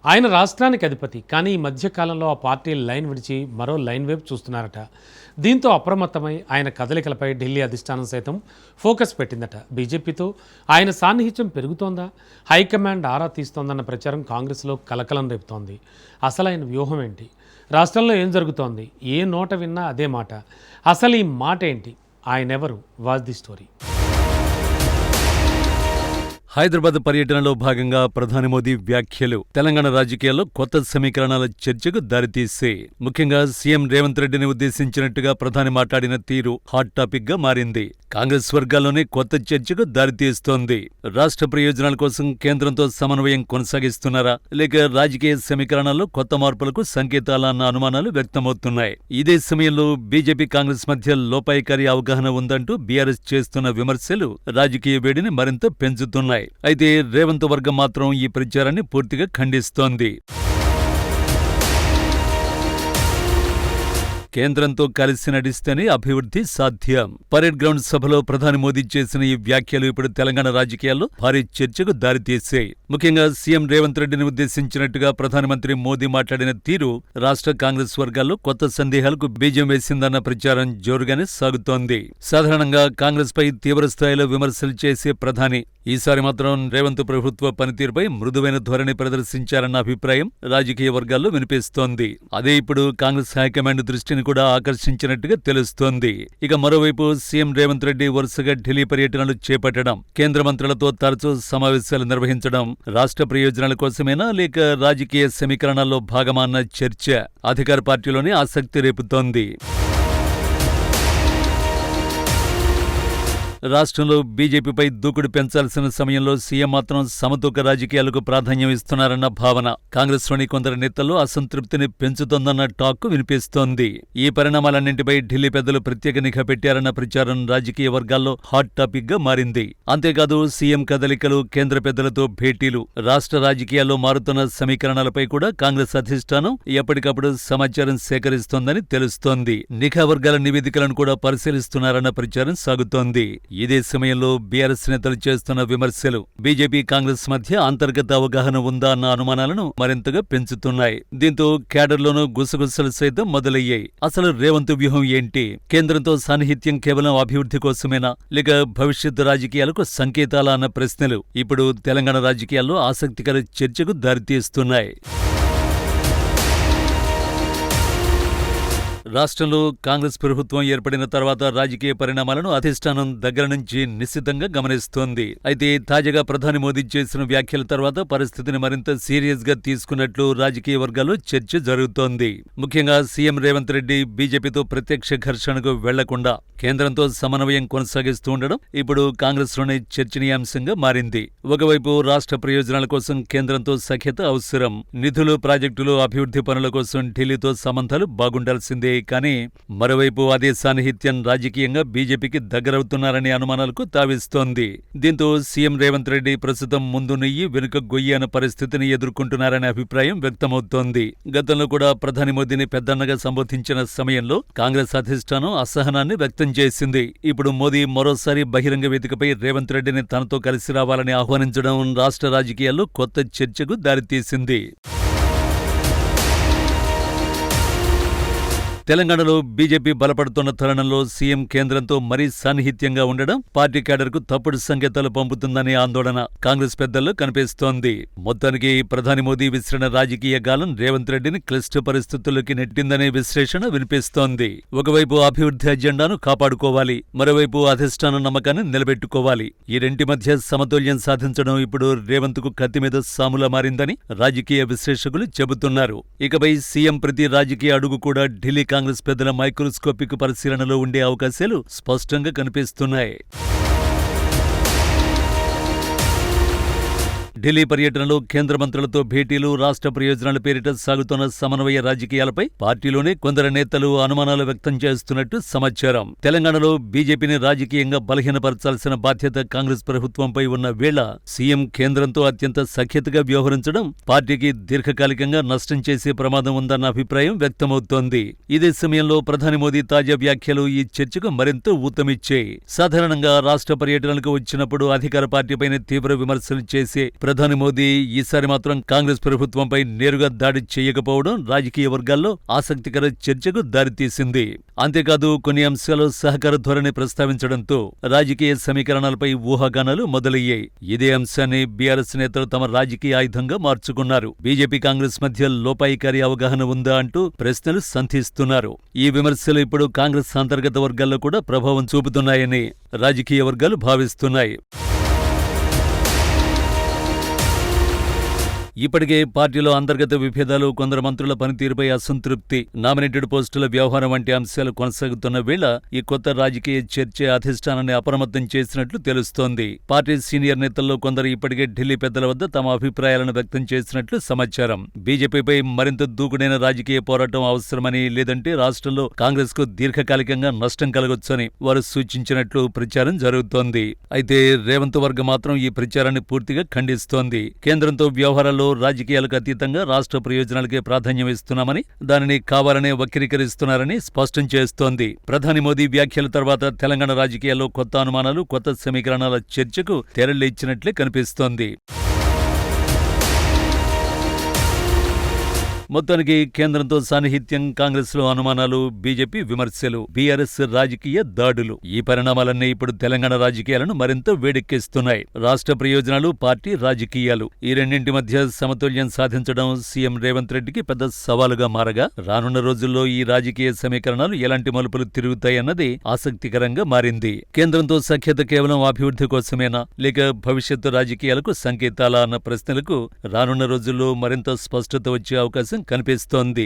ఆయన రాష్ట్రానికి అధిపతి. కానీ ఈ మధ్య కాలంలో ఆ పార్టీ లైన్ విడిచి మరో లైన్ వైపు చూస్తున్నారట. దీంతో అప్రమత్తమై ఆయన కదలికలపై ఢిల్లీ అధిష్టానం సైతం ఫోకస్ పెట్టిందట. బీజేపీతో ఆయన సాన్నిహిత్యం పెరుగుతోందా, హైకమాండ్ ఆరా తీస్తోందన్న ప్రచారం కాంగ్రెస్లో కలకలం రేపుతోంది. అసలు ఆయన వ్యూహం ఏంటి, రాష్ట్రంలో ఏం జరుగుతోంది, ఏ నోట విన్నా అదే మాట. అసలు ఈ మాట ఏంటి, ఆయనెవరు, వాజ్ ది స్టోరీ. హైదరాబాద్ పర్యటనలో భాగంగా ప్రధాని మోదీ వ్యాఖ్యలు తెలంగాణ రాజకీయాల్లో కొత్త సమీకరణాల చర్చకు దారితీసే ముఖ్యంగా సీఎం రేవంత్ రెడ్డిని ఉద్దేశించినట్టుగా ప్రధాని మాట్లాడిన తీరు హాట్ టాపిక్ గా మారింది. కాంగ్రెస్ వర్గాల్లోనే కొత్త చర్చకు దారితీస్తోంది. రాష్ట్ర ప్రయోజనాల కోసం కేంద్రంతో సమన్వయం కొనసాగిస్తున్నారా, లేక రాజకీయ సమీకరణాల్లో కొత్త మార్పులకు సంకేతాలా అన్న అనుమానాలు వ్యక్తమవుతున్నాయి. ఇదే సమయంలో బీజేపీ కాంగ్రెస్ మధ్య లోపాయికారి అవగాహన ఉందంటూ బీఆర్ఎస్ చేస్తున్న విమర్శలు రాజకీయ వేడిని మరింత పెంచుతున్నాయి. అయితే రేవంత్ వర్గం మాత్రం ఈ ప్రచారాన్ని పూర్తిగా ఖండిస్తోంది. కేంద్రంతో కలిసి నడిస్తేనే అభివృద్ధి సాధ్యం. పరేడ్ గ్రౌండ్ సభలో ప్రధాని మోదీ చేసిన ఈ వ్యాఖ్యలు ఇప్పుడు తెలంగాణ రాజకీయాల్లో భారీ చర్చకు దారితీశాయి. ముఖ్యంగా సీఎం రేవంత్ రెడ్డిని ఉద్దేశించినట్టుగా ప్రధానమంత్రి మోదీ మాట్లాడిన తీరు రాష్ట్ర కాంగ్రెస్ వర్గాల్లో కొత్త సందేహాలకు బీజం వేసిందన్న ప్రచారం జోరుగానే సాగుతోంది. సాధారణంగా కాంగ్రెస్ పై తీవ్రస్థాయిలో విమర్శలు చేసే ప్రధాని ఈసారి మాత్రం రేవంత్ ప్రభుత్వ పనితీరుపై మృదువైన ధోరణి ప్రదర్శించారన్న అభిప్రాయం రాజకీయ వర్గాల్లో వినిపిస్తోంది. అదే ఇప్పుడు కాంగ్రెస్ హైకమాండ్ దృష్టిని కూడా ఆకర్షించినట్టుగా తెలుస్తోంది. ఇక మరోవైపు సీఎం రేవంత్ రెడ్డి వరుసగా ఢిల్లీ పర్యటనలు చేపట్టడం, కేంద్ర మంత్రులతో తరచూ సమావేశాలు నిర్వహించడం రాష్ట్ర ప్రయోజనాల కోసమేనా, లేక రాజకీయ సమీకరణాల్లో భాగమా అన్న చర్చ అధికార పార్టీలోనే ఆసక్తి రేపుతోంది. రాష్ట్రంలో బీజేపీపై దూకుడు పెంచాల్సిన సమయంలో సీఎం మాత్రం సమతూక రాజకీయాలకు ప్రాధాన్యం ఇస్తున్నారన్న భావన కాంగ్రెస్లోని కొందరు నేతల్లో అసంతృప్తిని పెంచుతోందన్న టాక్ వినిపిస్తోంది. ఈ పరిణామాలన్నింటిపై ఢిల్లీ పెద్దలు ప్రత్యేక నిఘా పెట్టారన్న ప్రచారం రాజకీయ వర్గాల్లో హాట్ టాపిక్ గా మారింది. అంతేకాదు సీఎం కదలికలు, కేంద్ర పెద్దలతో భేటీలు, రాష్ట్ర రాజకీయాల్లో మారుతున్న సమీకరణాలపై కూడా కాంగ్రెస్ అధిష్టానం ఎప్పటికప్పుడు సమాచారం సేకరిస్తోందని తెలుస్తోంది. నిఘా వర్గాల నివేదికలను కూడా పరిశీలిస్తున్నారన్న ప్రచారం సాగుతోంది. ఇదే సమయంలో బీఆర్ఎస్ నేతలు చేస్తున్న విమర్శలు బీజేపీ కాంగ్రెస్ మధ్య అంతర్గత అవగాహన ఉందా అన్న అనుమానాలను మరింతగా పెంచుతున్నాయి. దీంతో క్యాడర్లోనూ గుసగుసలు సైతం మొదలయ్యాయి. అసలు రేవంత్ వ్యూహం ఏంటి? కేంద్రంతో సాన్నిహిత్యం కేవలం అభివృద్ధి కోసమేనా, లేక భవిష్యత్తు రాజకీయాలకు సంకేతాలా అన్న ప్రశ్నలు ఇప్పుడు తెలంగాణ రాజకీయాల్లో ఆసక్తికర చర్చకు దారితీస్తున్నాయి. రాష్ట్రంలో కాంగ్రెస్ ప్రభుత్వం ఏర్పడిన తర్వాత రాజకీయ పరిణామాలను అధిష్టానం దగ్గర నుంచి నిశ్చితంగా గమనిస్తోంది. అయితే తాజాగా ప్రధాని మోదీ చేసిన వ్యాఖ్యల తర్వాత పరిస్థితిని మరింత సీరియస్ గా తీసుకున్నట్లు రాజకీయ వర్గాల్లో చర్చ జరుగుతోంది. ముఖ్యంగా సీఎం రేవంత్ రెడ్డి బీజేపీతో ప్రత్యక్ష ఘర్షణకు వెళ్లకుండా కేంద్రంతో సమన్వయం కొనసాగిస్తూ ఉండడం ఇప్పుడు కాంగ్రెస్లోనే చర్చనీయాంశంగా మారింది. ఒకవైపు రాష్ట్ర ప్రయోజనాల కోసం కేంద్రంతో సఖ్యత అవసరం. నిధులు, ప్రాజెక్టులు, అభివృద్ధి పనుల కోసం ఢిల్లీతో సంబంధాలు బాగుండాల్సిందే. కానీ మరోవైపు అదే సాన్నిహిత్యం రాజకీయంగా బీజేపీకి దగ్గరవుతున్నారనే అనుమానాలకు తావిస్తోంది. దీంతో సీఎం రేవంత్ రెడ్డి ప్రస్తుతం ముందు నెయ్యి వెనుక గొయ్యి అన్న పరిస్థితిని ఎదుర్కొంటున్నారనే అభిప్రాయం వ్యక్తమవుతోంది. గతంలో కూడా ప్రధాని మోదీని పెద్దన్నగా సంబోధించిన సమయంలో కాంగ్రెస్ అధిష్టానం అసహనాన్ని వ్యక్తం చేసింది. ఇప్పుడు మోదీ మరోసారి బహిరంగ వేదికపై రేవంత్ రెడ్డిని తనతో కలిసి రావాలని ఆహ్వానించడం రాష్ట్ర రాజకీయాల్లో కొత్త చర్చకు దారితీసింది. తెలంగాణలో బీజేపీ బలపడుతున్న తరుణంలో సీఎం కేంద్రంతో మరీ సాన్నిహిత్యంగా ఉండడం పార్టీ క్యాడర్కు తప్పుడు సంకేతాలు పంపుతుందనే ఆందోళన కాంగ్రెస్ పెద్దల్లో కనిపిస్తోంది. మొత్తానికి ప్రధాని మోదీ విసిరిన రాజకీయ గాలం రేవంత్ రెడ్డిని క్లిష్ట పరిస్థితుల్లోకి నెట్టిందనే విశ్లేషణ వినిపిస్తోంది. ఒకవైపు అభివృద్ధి అజెండాను కాపాడుకోవాలి, మరోవైపు అధిష్టానం నమ్మకాన్ని నిలబెట్టుకోవాలి. ఈ రెంటి మధ్య సమతుల్యం సాధించడం ఇప్పుడు రేవంత్ కు కత్తి మీద సాములా మారిందని రాజకీయ విశ్లేషకులు చెబుతున్నారు. ఇకపై సీఎం ప్రతి రాజకీయ అడుగు కూడా ఢిల్లీ కాంగ్రెస్ పెద్దల మైక్రోస్కోపిక్ పరిశీలనలో ఉండే అవకాశాలు స్పష్టంగా కనిపిస్తున్నాయి. ఢిల్లీ పర్యటనలో కేంద్ర మంత్రులతో భేటీలు, రాష్ట్ర ప్రయోజనాల పేరిట సాగుతున్న సమన్వయ రాజకీయాలపై పార్టీలోనే కొందరు నేతలు అనుమానాలు వ్యక్తం చేస్తున్నట్టు సమాచారం. తెలంగాణలో బీజేపీని రాజకీయంగా బలహీనపరచాల్సిన బాధ్యత కాంగ్రెస్ ప్రభుత్వంపై ఉన్న వేళ సీఎం కేంద్రంతో అత్యంత సఖ్యతగా వ్యవహరించడం పార్టీకి దీర్ఘకాలికంగా నష్టం చేసే ప్రమాదం ఉందన్న అభిప్రాయం వ్యక్తమవుతోంది. ఇదే సమయంలో ప్రధాని మోదీ తాజా వ్యాఖ్యలు ఈ చర్చకు మరింత ఊతమిచ్చాయి. సాధారణంగా రాష్ట్ర పర్యటనలకు వచ్చినప్పుడు అధికార పార్టీపైన తీవ్ర విమర్శలు చేసే ప్రధాని మోదీ ఈసారి మాత్రం కాంగ్రెస్ ప్రభుత్వంపై నేరుగా దాడి చేయకపోవడం రాజకీయ వర్గాల్లో ఆసక్తికర చర్చకు దారితీసింది. అంతేకాదు కొన్ని అంశాలు సహకార ధోరణి ప్రస్తావించడంతో రాజకీయ సమీకరణాలపై ఊహాగానాలు మొదలయ్యాయి. ఇదే అంశాన్ని బీఆర్ఎస్ నేతలు తమ రాజకీయ ఆయుధంగా మార్చుకున్నారు. బీజేపీ కాంగ్రెస్ మధ్య లోపాయికారి అవగాహన ఉందా అంటూ ప్రశ్నలు సంధిస్తున్నారు. ఈ విమర్శలు ఇప్పుడు కాంగ్రెస్ అంతర్గత వర్గాల్లో కూడా ప్రభావం చూపుతున్నాయని రాజకీయ వర్గాలు భావిస్తున్నాయి. ఇప్పటికే పార్టీలో అంతర్గత విభేదాలు, కొందరు మంత్రుల పనితీరుపై అసంతృప్తి, నామినేటెడ్ పోస్టుల వ్యవహారం వంటి అంశాలు కొనసాగుతున్న వేళ ఈ కొత్త రాజకీయ చర్చ అధిష్టానాన్ని అప్రమత్తం చేసినట్లు తెలుస్తోంది. పార్టీ సీనియర్ నేతల్లో కొందరు ఇప్పటికే ఢిల్లీ పెద్దల వద్ద తమ అభిప్రాయాలను వ్యక్తం చేసినట్లు సమాచారం. బీజేపీపై మరింత దూకుడైన రాజకీయ పోరాటం అవసరమని, లేదంటే రాష్ట్రంలో కాంగ్రెస్ కు దీర్ఘకాలికంగా నష్టం కలగొచ్చని వారు సూచించినట్లు ప్రచారం జరుగుతోంది. అయితే రేవంత్ వర్గం మాత్రం ఈ ప్రచారాన్ని పూర్తిగా ఖండిస్తోంది. కేంద్రంతో వ్యవహారాల్లో రాజకీయాలకు అతీతంగా రాష్ట్ర ప్రయోజనాలకే ప్రాధాన్యం ఇస్తున్నామని, దానిని కావాలనే వక్రీకరిస్తున్నారని స్పష్టం చేస్తోంది. ప్రధాని మోదీ వ్యాఖ్యల తర్వాత తెలంగాణ రాజకీయాల్లో కొత్త అనుమానాలు, కొత్త సమీకరణాల చర్చకు తెరలేచ్చినట్లే కనిపిస్తోంది. మొత్తానికి కేంద్రంతో సాన్నిహిత్యం, కాంగ్రెస్లో అనుమానాలు, బీజేపీ విమర్శలు, బీఆర్ఎస్ రాజకీయ దాడులు, ఈ పరిణామాలన్నీ ఇప్పుడు తెలంగాణ రాజకీయాలను మరింత వేడెక్కిస్తున్నాయి. రాష్ట్ర ప్రయోజనాలు, పార్టీ రాజకీయాలు, ఈ రెండింటి మధ్య సమతుల్యం సాధించడం సీఎం రేవంత్ రెడ్డికి పెద్ద సవాలుగా మారగా, రానున్న రోజుల్లో ఈ రాజకీయ సమీకరణాలు ఎలాంటి మలుపులు తిరుగుతాయన్నది ఆసక్తికరంగా మారింది. కేంద్రంతో సఖ్యత కేవలం అభివృద్ధి కోసమేనా, లేక భవిష్యత్తు రాజకీయాలకు సంకేతాలా అన్న ప్రశ్నలకు రానున్న రోజుల్లో మరింత స్పష్టత వచ్చే అవకాశం కనిపిస్తోంది.